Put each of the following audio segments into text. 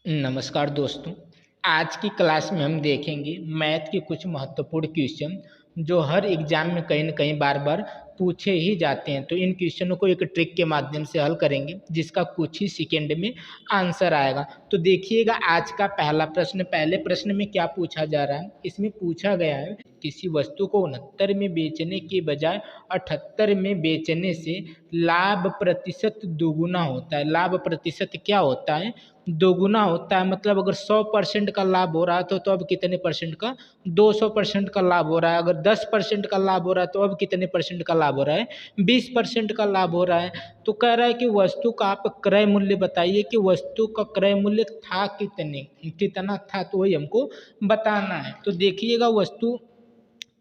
नमस्कार दोस्तों। आज की क्लास में हम देखेंगे मैथ के कुछ महत्वपूर्ण क्वेश्चन जो हर एग्जाम में कहीं न कहीं बार-बार पूछे ही जाते हैं। तो इन क्वेश्चनों को एक ट्रिक के माध्यम से हल करेंगे जिसका कुछ ही सेकंड में आंसर आएगा। तो देखिएगा आज का पहला प्रश्न, पहले प्रश्न में क्या पूछा जा रहा है? इसमें पूछा गया है किसी वस्तु को 69 में बेचने के बजाय 78 में बेचने से लाभ प्रतिशत दोगुना होता है। लाभ प्रतिशत क्या होता है? दोगुना होता है। मतलब अगर 100% का लाभ हो रहा है तो अब कितने परसेंट का? 200% का लाभ हो रहा है। अगर 10% का लाभ हो रहा है तो अब कितने परसेंट का लाभ हो रहा है? 20% का लाभ हो रहा है। तो कह रहा है कि वस्तु का आप क्रय मूल्य बताइए कि वस्तु का क्रय मूल्य था कितना था, तो वही हमको बताना है। तो देखिएगा वस्तु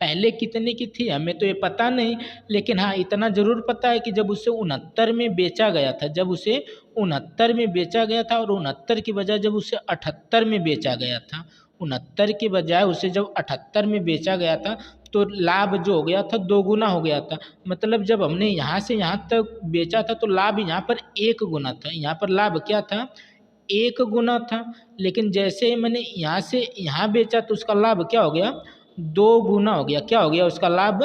पहले कितने की थी हमें तो ये पता नहीं, लेकिन हाँ इतना ज़रूर पता है कि जब उसे 69 में बेचा गया था, जब उसे 69 में बेचा गया था और 69 की बजाय जब उसे 78 में बेचा गया था, 69 के बजाय उसे जब 78 में बेचा गया था तो लाभ जो हो गया था दोगुना हो गया था। मतलब जब हमने यहाँ से यहाँ तक बेचा था तो लाभ यहाँ पर 1 गुना था। यहाँ पर लाभ क्या था? 1 गुना था। लेकिन जैसे ही मैंने यहाँ से यहाँ बेचा तो उसका लाभ क्या हो गया? 2 गुना हो गया। क्या हो गया? उसका लाभ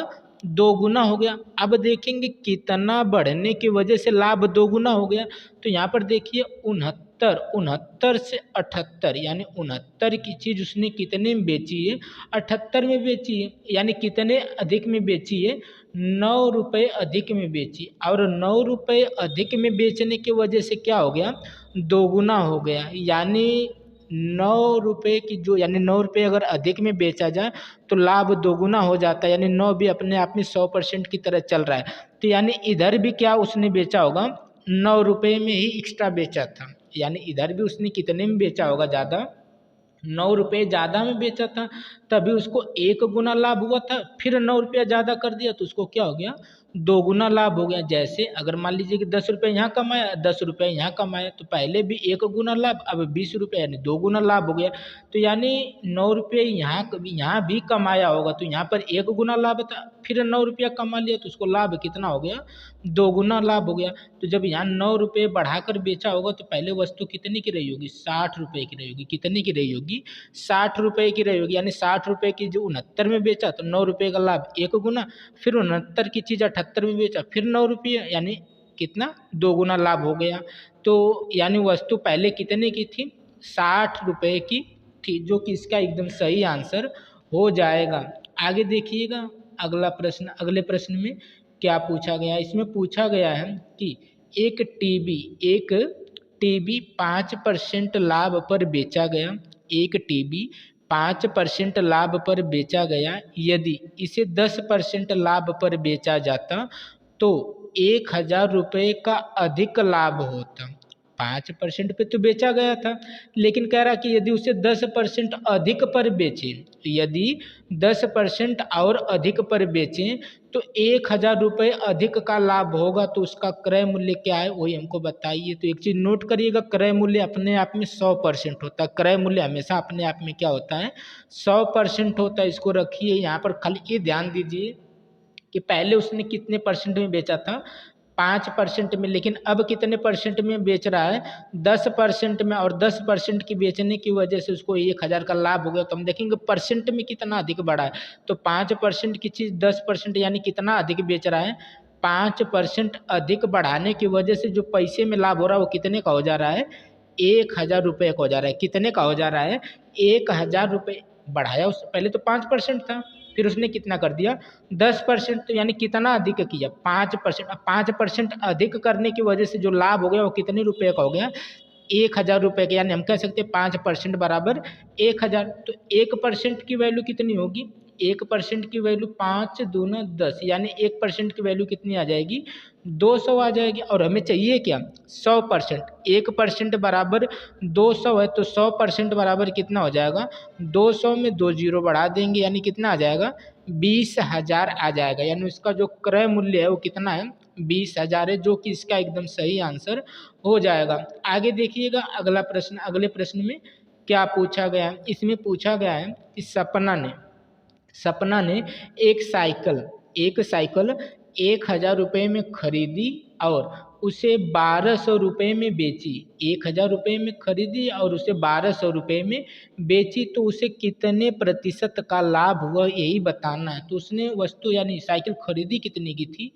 2 गुना हो गया। अब देखेंगे कितना बढ़ने की वजह से लाभ 2 गुना हो गया। तो यहाँ पर देखिए 69 से 78 यानी 69 की चीज़ उसने कितने में बेची है? 78 में बेची है। यानी कितने अधिक में बेची है? 9 रुपये अधिक में बेची। और 9 रुपये अधिक में बेचने की वजह से क्या हो गया? दोगुना हो गया। यानी 9 रुपये की जो यानी 9 रुपये अगर अधिक में बेचा जाए तो लाभ दोगुना हो जाता है। यानी 9 भी अपने आप में 100% की तरह चल रहा है। तो यानी इधर भी क्या उसने बेचा होगा? 9 रुपये में ही एक्स्ट्रा बेचा था। यानी इधर भी उसने कितने में बेचा होगा ज़्यादा? 9 रुपये ज़्यादा में बेचा था, तभी उसको 1 गुना लाभ हुआ था। फिर 9 रुपया ज़्यादा कर दिया तो उसको क्या हो गया? 2 गुना लाभ हो गया। जैसे अगर मान लीजिए कि 10 रुपये यहाँ कमाया, 10 रुपये यहाँ कमाया, तो पहले भी 1 गुना लाभ, अब 20 रुपये यानी 2 गुना लाभ हो गया। तो यानी 9 रुपये यहाँ भी कमाया होगा तो यहाँ पर 1 गुना लाभ था। फिर 9 रुपया कमा लिया तो उसको लाभ कितना हो गया? 2 गुना लाभ हो गया। तो जब यहाँ 9 रुपये बढ़ाकर बेचा होगा तो पहले वस्तु कितने की रही होगी? 60 रुपये की रही होगी। कितने की रही होगी? 60 रुपये की रही होगी। यानी 60 रुपये की जो 69 में बेचा तो 9 रुपये का लाभ 1 गुना, फिर 69 की चीज़ 78 में बेचा फिर 9 रुपये, यानी कितना? 2 गुना लाभ हो गया। तो यानी वस्तु पहले कितने की थी? 60 रुपये की थी, जो कि इसका एकदम सही आंसर हो जाएगा। आगे देखिएगा अगले प्रश्न में क्या पूछा गया है? इसमें पूछा गया है कि एक टीवी 5% लाभ पर बेचा गया। एक टीवी 5% लाभ पर बेचा गया। यदि इसे 10% लाभ पर बेचा जाता तो 1000 रुपये का अधिक लाभ होता। 5% पे तो बेचा गया था, लेकिन कह रहा कि यदि उसे 10% अधिक पर बेचें, यदि 10% और अधिक पर बेचें तो 1000 रुपये अधिक का लाभ होगा। तो उसका क्रय मूल्य क्या है वही हमको बताइए। तो एक चीज़ नोट करिएगा, क्रय मूल्य अपने आप में 100% होता है। क्रय मूल्य हमेशा अपने आप में क्या होता है? 100% होता है। इसको रखिए यहाँ पर, खाली ये ध्यान दीजिए कि पहले उसने कितने परसेंट में बेचा था? 5% में, लेकिन अब कितने परसेंट में बेच रहा है? 10% में। और 10% की बेचने की वजह से उसको 1000 का लाभ हो गया। तो हम देखेंगे परसेंट में कितना अधिक बढ़ा है। तो 5% की चीज़ 10% यानी कितना अधिक बेच रहा है? 5% अधिक बढ़ाने की वजह से जो पैसे में लाभ हो रहा है वो कितने का हो जा रहा है? 1000 रुपये का हो जा रहा है। कितने का हो जा रहा है? 1000 रुपये। बढ़ाया उससे पहले तो 5% था, फिर उसने कितना कर दिया? 10%। तो यानी कितना अधिक किया? 5%। अब 5% अधिक करने की वजह से जो लाभ हो गया वो कितने रुपये का हो गया? 1000 रुपये का। यानी हम कह सकते हैं 5% बराबर 1000। तो 1% की वैल्यू कितनी होगी? 1% की वैल्यू 5 दूना 10, यानी 1% की वैल्यू कितनी आ जाएगी? 200 आ जाएगी। और हमें चाहिए क्या? 100%। 1% बराबर 200 है, तो 100% बराबर कितना हो जाएगा? 200 में 2 जीरो बढ़ा देंगे, यानी कितना आ जाएगा? 20,000 आ जाएगा। यानी उसका जो क्रय मूल्य है वो कितना है? 20,000 है, जो कि इसका एकदम सही आंसर हो जाएगा। आगे देखिएगा अगले प्रश्न में क्या पूछा गया है? इसमें पूछा गया है कि सपना ने एक साइकिल 1,000 रुपये में खरीदी और उसे 1,200 रुपये में बेची। 1,000 रुपये में खरीदी और उसे 1,200 रुपये में बेची तो उसे कितने प्रतिशत का लाभ हुआ यही बताना है। तो उसने वस्तु यानी साइकिल खरीदी कितने की थी,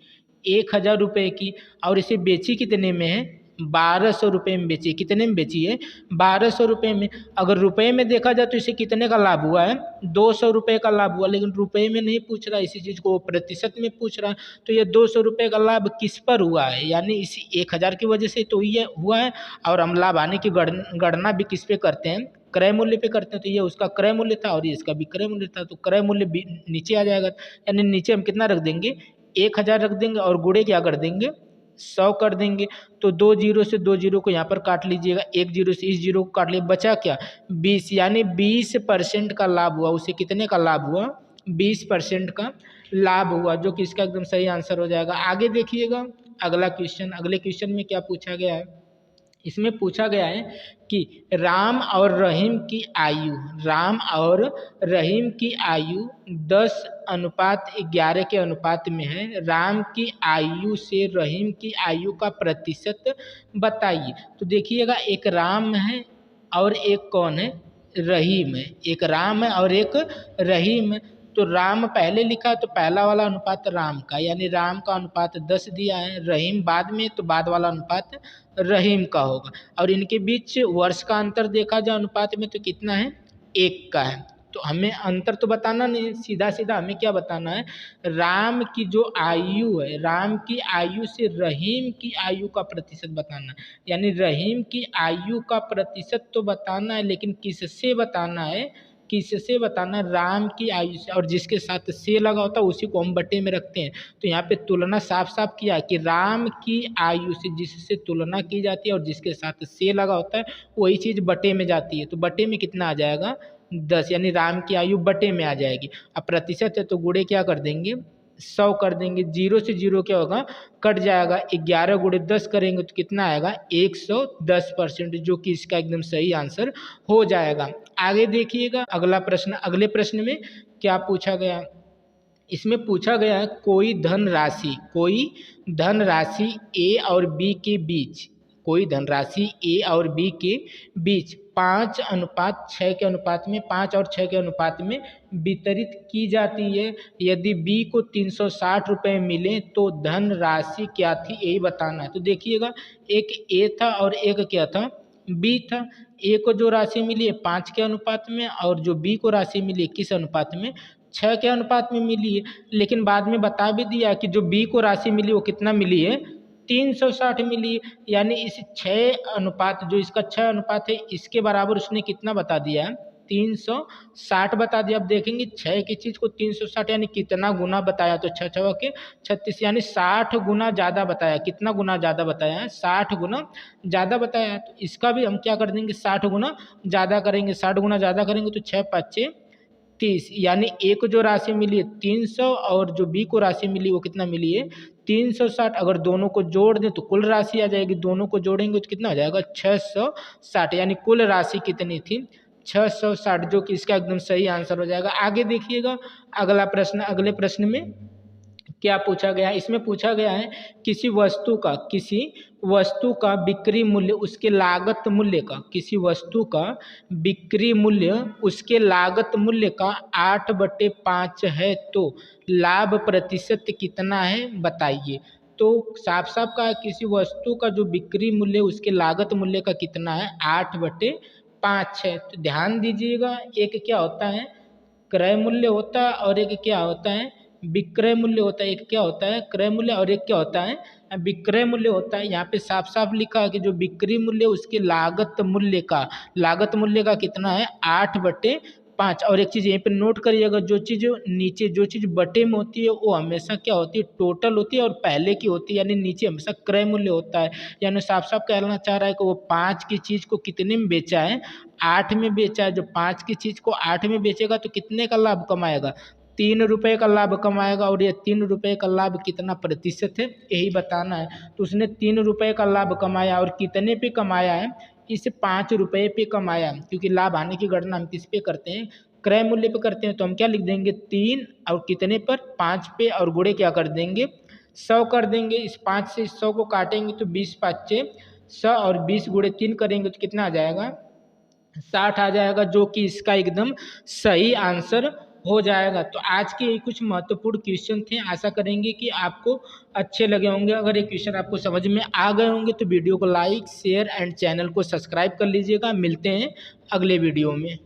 1,000 रुपये की, और इसे बेची कितने में है, 1,200 रुपये में बेची। कितने में बेची है, 1,200 रुपये में। अगर रुपये में देखा जाए तो इसे कितने का लाभ हुआ है, 200 रुपये का लाभ हुआ। लेकिन रुपये में नहीं पूछ रहा, इसी चीज़ को वो प्रतिशत में पूछ रहा है। तो ये 200 रुपये का लाभ किस पर हुआ है, यानी इसी 1,000 की वजह से तो ये हुआ है। और हम लाभ आने की गणना भी किस पे करते हैं, क्रय मूल्य पे करते हैं। तो ये उसका क्रय मूल्य था और ये इसका भी क्रय मूल्य था, तो क्रय मूल्य नीचे आ जाएगा। यानी नीचे हम कितना रख देंगे, 1,000 रख देंगे और गुणे क्या कर देंगे, 100 कर देंगे। तो 2 जीरो से 2 जीरो को यहाँ पर काट लीजिएगा, 1 जीरो से इस जीरो को काट लिया, बचा क्या, 20। यानी 20% का लाभ हुआ। उसे कितने का लाभ हुआ, 20% का लाभ हुआ, जो कि इसका एकदम सही आंसर हो जाएगा। आगे देखिएगा अगला क्वेश्चन। अगले क्वेश्चन में क्या पूछा गया है, इसमें पूछा गया है कि राम और रहीम की आयु, राम और रहीम की आयु 10:11 के अनुपात में है। राम की आयु से रहीम की आयु का प्रतिशत बताइए। तो देखिएगा, एक राम है और एक कौन है, रहीम है। एक राम है और एक रहीम है। तो राम पहले लिखा है तो पहला वाला अनुपात राम का, यानी राम का अनुपात 10 दिया है। रहीम बाद में, तो बाद वाला अनुपात रहीम का होगा। और इनके बीच वर्ष का अंतर देखा जाए अनुपात में तो कितना है, 1 का है। तो हमें अंतर तो बताना नहीं, सीधा सीधा हमें क्या बताना है, राम की जो आयु है, राम की आयु से रहीम की आयु का प्रतिशत बताना है। यानी रहीम की आयु का प्रतिशत तो बताना है, लेकिन किससे बताना है, किससे बताना, राम की आयु से। और जिसके साथ से लगा होता है उसी को हम बटे में रखते हैं। तो यहाँ पे तुलना साफ साफ किया कि राम की आयु से जिससे तुलना की जाती है और जिसके साथ से लगा होता है वही चीज़ बटे में जाती है। तो बटे में कितना आ जाएगा, 10, यानी राम की आयु बटे में आ जाएगी। अब प्रतिशत है तो गुणे क्या कर देंगे, 100 कर देंगे। जीरो से जीरो क्या होगा, कट जाएगा। 11 गुणे 10 करेंगे तो कितना आएगा, 110%, जो कि इसका एकदम सही आंसर हो जाएगा। आगे देखिएगा अगला प्रश्न। अगले प्रश्न में क्या पूछा गया, इसमें पूछा गया है कोई धनराशि ए और बी के बीच, कोई धनराशि ए और बी के बीच 5:6 के अनुपात में, 5 और 6 के अनुपात में वितरित की जाती है। यदि बी को 360 रुपये मिले तो धनराशि क्या थी, यही बताना है। तो देखिएगा, एक ए था और एक क्या था, बी था। ए को जो राशि मिली है 5 के अनुपात में, और जो बी को राशि मिली है किस अनुपात में, 6 के अनुपात में मिली है। लेकिन बाद में बता भी दिया कि जो बी को राशि मिली वो कितना मिली है, 360 मिली है। यानी इस 6 अनुपात, जो इसका 6 अनुपात है, इसके बराबर उसने कितना बता दिया है, 360 बता दिया। अब देखेंगे 6 की चीज़ को 360 यानी कितना गुना बताया, तो 6 6 के 36, यानी 60 गुना ज़्यादा बताया। कितना गुना ज़्यादा बताया है, 60 गुना ज़्यादा बताया है। तो इसका भी हम क्या कर देंगे, 60 गुना ज़्यादा करेंगे। 60 गुना ज़्यादा करेंगे तो 6 5 30, यानी ए को जो राशि मिली है 300 और जो बी को राशि मिली वो कितना मिली है, 360। अगर दोनों को जोड़ दें तो कुल राशि आ जाएगी, दोनों को जोड़ेंगे तो कितना हो जाएगा, 660। यानी कुल राशि कितनी थी, 660, जो कि इसका एकदम सही आंसर हो जाएगा। आगे देखिएगा अगला प्रश्न। अगले प्रश्न में क्या पूछा गया है, इसमें पूछा गया है किसी वस्तु का बिक्री मूल्य उसके लागत मूल्य का, किसी वस्तु का बिक्री मूल्य उसके लागत मूल्य का 8/5 है तो लाभ प्रतिशत कितना है बताइए। तो साफ साफ कहा, किसी वस्तु का जो बिक्री मूल्य उसके लागत मूल्य का कितना है, 8/5 है। तो ध्यान दीजिएगा, एक क्या होता है, क्रय मूल्य होता है और एक क्या होता है, विक्रय मूल्य होता है। एक क्या होता है, क्रय मूल्य, और एक क्या होता है, विक्रय मूल्य होता है। यहाँ पे साफ साफ लिखा है कि जो बिक्री मूल्य उसके लागत मूल्य का कितना है, 8/5। और एक चीज़ यहीं पे नोट करिएगा, जो चीज़ बटे में होती है वो हमेशा क्या होती है, टोटल होती है और पहले की होती है। यानी नीचे हमेशा क्रय मूल्य होता है। यानी साफ साफ कहना चाह रहा है कि वो 5 की चीज़ को कितने में बेचा है, 8 में बेचा है। जो 5 की चीज़ को 8 में बेचेगा तो कितने का लाभ कमाएगा, 3 रुपये का लाभ कमाएगा। और ये 3 रुपये का लाभ कितना प्रतिशत है, यही बताना है। तो उसने 3 रुपये का लाभ कमाया, और कितने पे कमाया है, इस 5 रुपये पे कमाया। क्योंकि लाभ आने की गणना हम किस पे करते हैं, क्रय मूल्य पे करते हैं। तो हम क्या लिख देंगे, 3 और कितने पर, 5 पे, और गुणे क्या कर देंगे, 100 कर देंगे, इस 5 से इस 100 को काटेंगे तो 20 पाँचे 100 और 20 गुणे 3 करेंगे तो कितना आ जाएगा 60 आ जाएगा, जो कि इसका एकदम सही आंसर हो जाएगा। तो आज के ये कुछ महत्वपूर्ण क्वेश्चन थे, आशा करेंगे कि आपको अच्छे लगे होंगे। अगर ये क्वेश्चन आपको समझ में आ गए होंगे तो वीडियो को लाइक शेयर एंड चैनल को सब्सक्राइब कर लीजिएगा। मिलते हैं अगले वीडियो में।